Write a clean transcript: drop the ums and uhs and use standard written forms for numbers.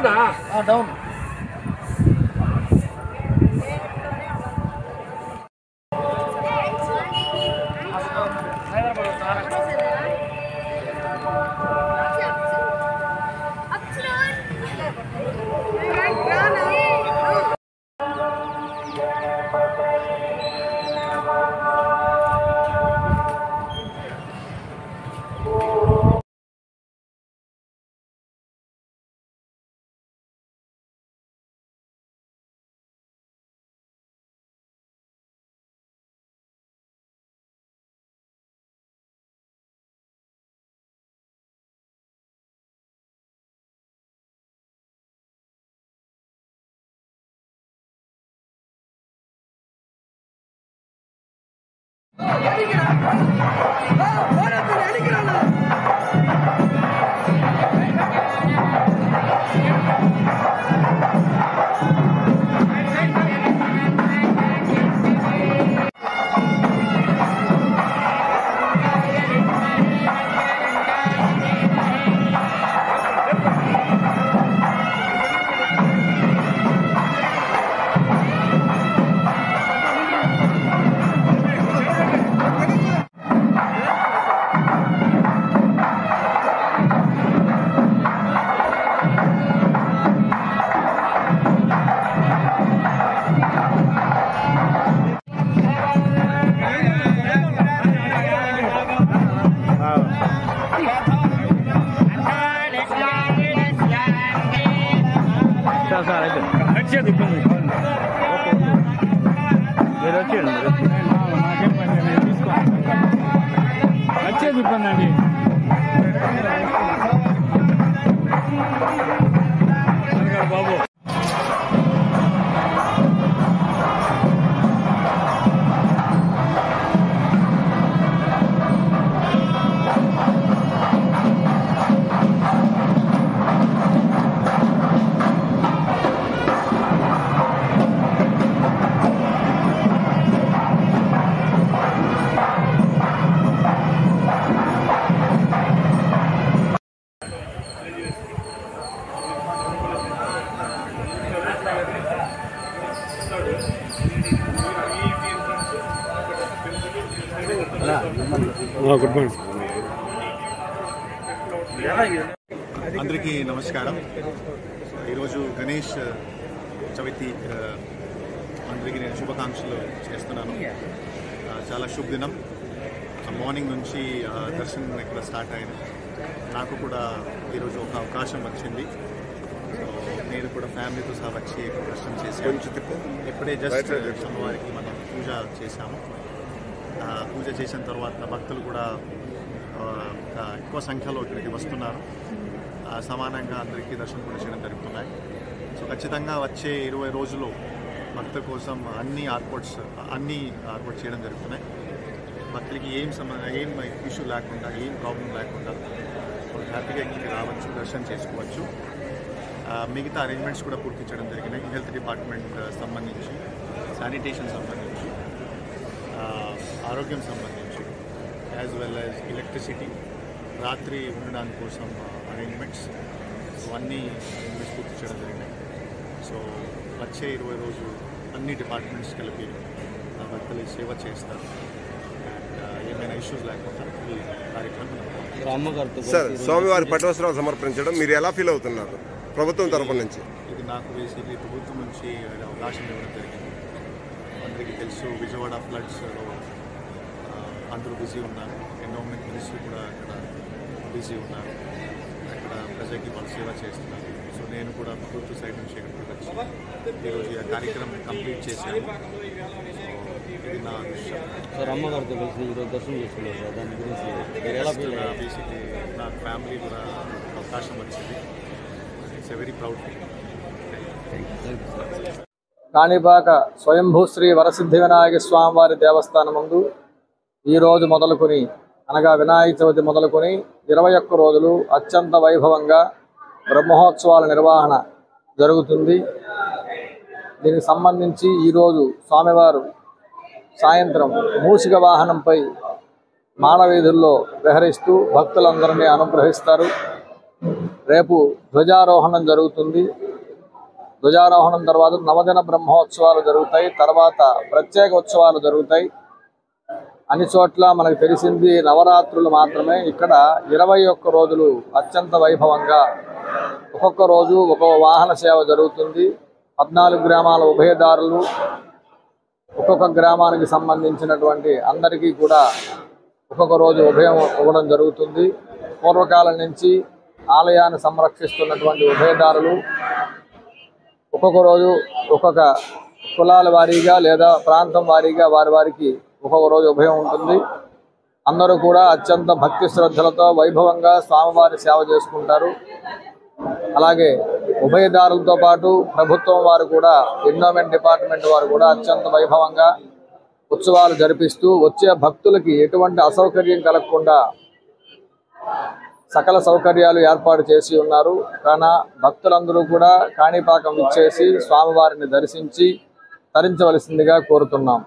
Down వచ్చేది ఇబ్బంది అండి. బాబు గుడ్ మార్నింగ్. అందరికీ నమస్కారం. ఈరోజు గణేష్ చవితి అందరికీ నేను శుభాకాంక్షలు చేస్తున్నాను. చాలా శుభ దినం. మార్నింగ్ నుంచి దర్శనం ఇక్కడ స్టార్ట్ అయింది. నాకు కూడా ఈరోజు ఒక అవకాశం వచ్చింది. సో నేను కూడా ఫ్యామిలీతో సహా వచ్చి దర్శనం చేశాను. ఇప్పుడే జస్ట్ అమ్మవారికి మనం పూజ చేశాము. పూజ చేసిన తర్వాత భక్తులు కూడా ఎక్కువ సంఖ్యలో ఇక్కడికి వస్తున్నారు. సమానంగా అందరికీ దర్శనం కూడా చేయడం జరుగుతున్నాయి. సో ఖచ్చితంగా వచ్చే 20 రోజులు భక్తుల కోసం అన్ని ఏర్పాట్స్ చేయడం జరుగుతున్నాయి. భక్తులకి ఏం ఇష్యూ లేకుండా, ఏం ప్రాబ్లం లేకుండా వాళ్ళు హ్యాపీగా ఇక్కడికి రావచ్చు, దర్శనం చేసుకోవచ్చు. మిగతా అరేంజ్మెంట్స్ కూడా పూర్తి చేయడం జరిగినాయి. హెల్త్ డిపార్ట్మెంట్ సంబంధించి, శానిటేషన్ సంబంధించి, ఆరోగ్యం సంబంధించి, యాజ్ వెల్ యాజ్ ఎలక్ట్రిసిటీ, రాత్రి ఉండడానికి కోసం అరేంజ్మెంట్స్, అన్నీ అరేంజ్మెంట్స్ పూర్తి చేయడం జరిగినాయి. సో వచ్చే 20 రోజులు అన్ని డిపార్ట్మెంట్స్ కలిపి భక్తులు సేవ చేస్తారు. అండ్ ఏమైనా ఇష్యూస్ లేకుండా ఈ కార్యక్రమం. సార్, స్వామివారి పట్టువస్త్రాలు సమర్పించడం మీరు ఎలా ఫీల్ అవుతున్నారు ప్రభుత్వం తరఫు నుంచి? ఇది నాకు బేసిక్లీ ప్రభుత్వం నుంచి అవకాశం ఇవ్వడం జరిగింది. అందరికీ తెలుసు, విజయవాడ ఫ్లడ్స్లో అందరూ బిజీ ఉన్నారు. ఎన్విరాన్మెంట్ మినిస్ట్రీ కూడా అక్కడ బిజీ ఉన్నారు. అక్కడ ప్రజలకి వాళ్ళు సేవ చేస్తున్నారు. సో నేను కూడా ప్రభుత్వ సైడ్ నుంచి ఇక్కడికి వచ్చి ఈరోజు ఈ కార్యక్రమం కంప్లీట్ చేశాను. సో ఇది నా విషయం. సార్, అమ్మగారితో కలిసి ఈరోజు దర్శనం చేసుకున్నారు సార్, దాని గురించి బేసిక్లీ నాకు ఫ్యామిలీ కూడా అవకాశం వచ్చింది. It's a very proud feel. Kanipaka స్వయంభూ శ్రీ వరసిద్ధి వినాయక స్వామివారి దేవస్థానం ముందు ఈరోజు మొదలుకొని, అనగా వినాయక చవితి మొదలుకొని 21 రోజులు అత్యంత వైభవంగా బ్రహ్మోత్సవాల నిర్వహణ జరుగుతుంది. దీనికి సంబంధించి ఈరోజు స్వామివారు సాయంత్రం మూషిక వాహనంపై మాడవీధుల్లో విహరిస్తూ భక్తులందరినీ అనుగ్రహిస్తారు. రేపు ధ్వజారోహణం జరుగుతుంది. ధ్వజారోహణం తర్వాత నవదిన బ్రహ్మోత్సవాలు జరుగుతాయి. తర్వాత ప్రత్యేక ఉత్సవాలు జరుగుతాయి. అన్ని చోట్ల మనకు తెలిసింది నవరాత్రులు మాత్రమే. ఇక్కడ 21 రోజులు అత్యంత వైభవంగా ఒక్కొక్క రోజు ఒక్కొక్క వాహన సేవ జరుగుతుంది. 14 గ్రామాల ఉభయదారులు, ఒక్కొక్క గ్రామానికి సంబంధించినటువంటి అందరికీ కూడా ఒక్కొక్క రోజు ఉభయం ఇవ్వడం జరుగుతుంది. పూర్వకాలం నుంచి ఆలయాన్ని సంరక్షిస్తున్నటువంటి ఉభయదారులు ఒక్కొక్క రోజు ఒక్కొక్క కులాల వారీగా లేదా ప్రాంతం వారీగా వారికి ఒక్కొక్క రోజు ఉభయం ఉంటుంది. అందరూ కూడా అత్యంత భక్తి శ్రద్ధలతో వైభవంగా స్వామివారి సేవ చేసుకుంటారు. అలాగే ఉభయదారులతో పాటు ప్రభుత్వం వారు కూడా, ఎండోమెంట్ డిపార్ట్మెంట్ వారు కూడా అత్యంత వైభవంగా ఉత్సవాలు జరిపిస్తూ వచ్చే భక్తులకి ఎటువంటి అసౌకర్యం కలగకుండా సకల సౌకర్యాలు ఏర్పాటు చేసి ఉన్నారు. కావున భక్తులందరూ కూడా కాణిపాకం ఇచ్చేసి స్వామివారిని దర్శించి తరించవలసిందిగా కోరుతున్నాం.